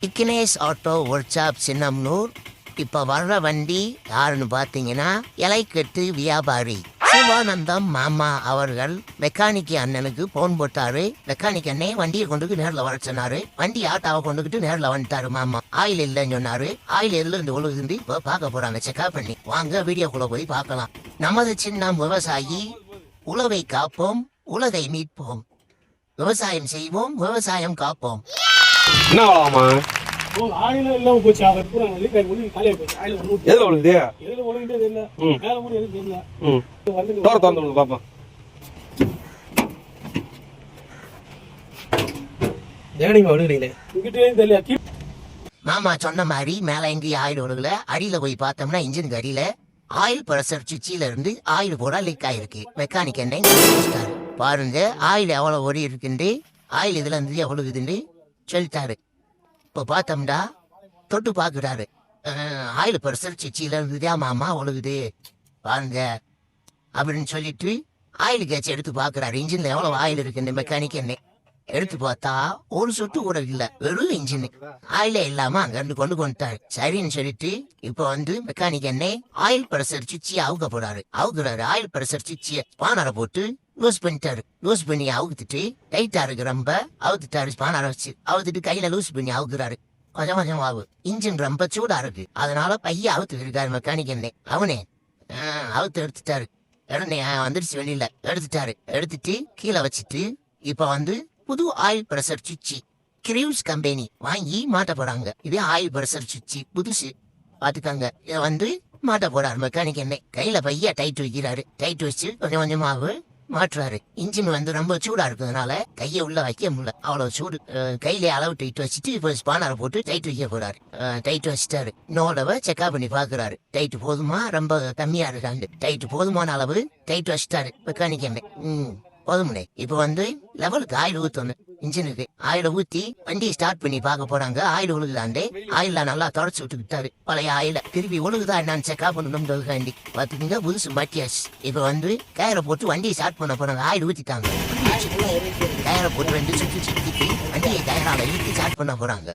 Vignesh auto workshop Chinnamanur. இப்போ வர்ற வண்டி யாருன்னு பார்த்தீங்கன்னா இலைக்கட்டு வியாபாரி சிவானந்தம் மாமா அவர்கள் மெக்கானிக் அண்ணனுக்கு போன் போட்டாரு. மெக்கானிக் அண்ணே வண்டியை கொண்டுக்கு நேரில் வர சொன்னாரு. வண்டி ஆட்டாவை கொண்டுகிட்டு நேரில் வந்துட்டாரு. மாமா ஆயில் இல்லைன்னு சொன்னாரு. ஆயில் இருந்து ஒழுகுந்து இப்போ பார்க்க போறாங்க. செக்அப் பண்ணி வாங்க வீடியோக்குள்ள போய் பார்க்கலாம். நமது சின்னம் விவசாயி. உழவை காப்போம், உலகை மீட்போம். விவசாயம் செய்வோம், விவசாயம் காப்போம். என்ன வளமா ஆயில எல்லாம் போச்சு. அவர் பூரா காலியா போச்சு. ஆயில எதுல ஒழுகுது? எதுல ஒழுங்கிட்டே தெரியல. மேல கூட எதுவும் தெரியல. டோர திறந்து பாப்பா. தேனிங்க ஒழுகுறீங்களே இங்கிட்டே தெரியல. மாமா சொன்ன மாதிரி மேல எங்கேயும் ஆயில் ஒழுகுல. அடியில போய் பார்த்தோம்னா இன்ஜினுக்கு அடியில ஆயில் பிரஷர் சுவிட்சில இருந்து ஆயில் கூட லீக் ஆயிருக்கு. மெக்கானிக் என்ன பாருங்க ஆயில் எவ்வளவு ஒடி இருக்குண்டு, ஆயில் இதுல இருந்து எவ்வளவுதுன்னு சொல்லிட்டாரு. இப்போ பார்த்தோம்டா தொட்டு பார்க்குறாரு. ஆயில் பிரஷர் சுவிட்சில இருந்துதா மாமா ஒழுகுது பாருங்க அப்படின்னு சொல்லிட்டு ஆயில் கேட்ச் எடுத்து பார்க்குறாரு. இன்ஜின்ல எவ்வளவு ஆயில் இருக்குன்னு மெக்கானிக் என்ன எடுத்து பார்த்தா ஒரு சொட்டு கூட இல்ல, வெறும் இன்ஜின் ஆயில இல்லாம அங்க இருந்து கொண்டு வந்துட்டாரு. சரின்னு சொல்லிட்டு இப்ப மெக்கானிக் என்ன ஆயில் பிரஷர் சுவிட்சியை அவுக்க போறாரு. அவுக்குறாரு ஆயில் பிரஷர் சுவிட்சிய ஸ்பானரை போட்டு லூஸ் பண்ணிட்டாரு. லூஸ் பண்ணி அவுத்துட்டு டைட்டா இருக்கு ரொம்ப அவுத்துட்டாரு. ஸ்பானரை வச்சு அவுத்துட்டு கையில லூஸ் பண்ணி அவுக்குறாரு. கொஞ்சம் கொஞ்சம் ஆகு. இன்ஜின் ரொம்ப சூடா இருக்கு. அதனால பைய அவுத்து இருக்காரு மெக்கானிக் என்ன. அவனே அவுத்து எடுத்துட்டாரு. உடனே வந்துருச்சு வெளியில எடுத்துட்டாரு. எடுத்துட்டு கீழே வச்சுட்டு இப்ப புது ஆயில் பிரஷர் சுவிட்சி கிரியூஸ் கம்பெனி வாங்கி மாட்ட போறாங்க. இது ஆயில் பிரஷர் சுவிட்சி புதுசு பாத்துக்காங்க. இதை மாட்ட போறாரு மெக்கானிக் என்ன. கையில பைய டைட் வைக்கிறாரு. டைட் வச்சு கொஞ்சம் கொஞ்சமாவு மாற்றுறாரு. இன்ஜின் ரொம்ப சூடா இருக்கிறதுனால கையை உள்ள வைக்க முடியல, அவ்வளவு சூடு. கையில அளவு டைட் வச்சுட்டு இப்ப ஸ்பானரை போட்டு டைட் வைக்க போறாரு. டைட் வச்சுட்டாரு. இன்னொரு செக்அப் பண்ணி பாக்குறாரு. டைட் போதுமா ரொம்ப கம்மியா இருக்காண்டு. டைட் போதுமான அளவு டைட் வச்சுட்டாரு மெக்கானிக் என்ன. போதுமுனே இப்ப லெவலுக்கு ஆயில் ஊத்தணும். இன்ஜினுக்கு ஆயில ஊத்தி வண்டியை ஸ்டார்ட் பண்ணி பார்க்க போறாங்க. ஆயில் ஒழுகுதாண்டே ஆயில நல்லா தொடச்சு விட்டுக்கிட்டாரு. பழைய ஆயில திருப்பி ஒழுகுதா என்னன்னு செக்அப் பண்ணணும்ன்றதுக்காண்டி பாத்துக்கிங்க புதுசு மாட்டியாச்சு. இப்ப கயிறை போட்டு வண்டியை ஸ்டார்ட் பண்ண போறாங்க. ஆயில் ஊத்திட்டாங்க. கயிறை போட்டு சுத்தி சுத்திட்டு வண்டியை கயிறால இழுத்து ஸ்டார்ட் பண்ண போறாங்க.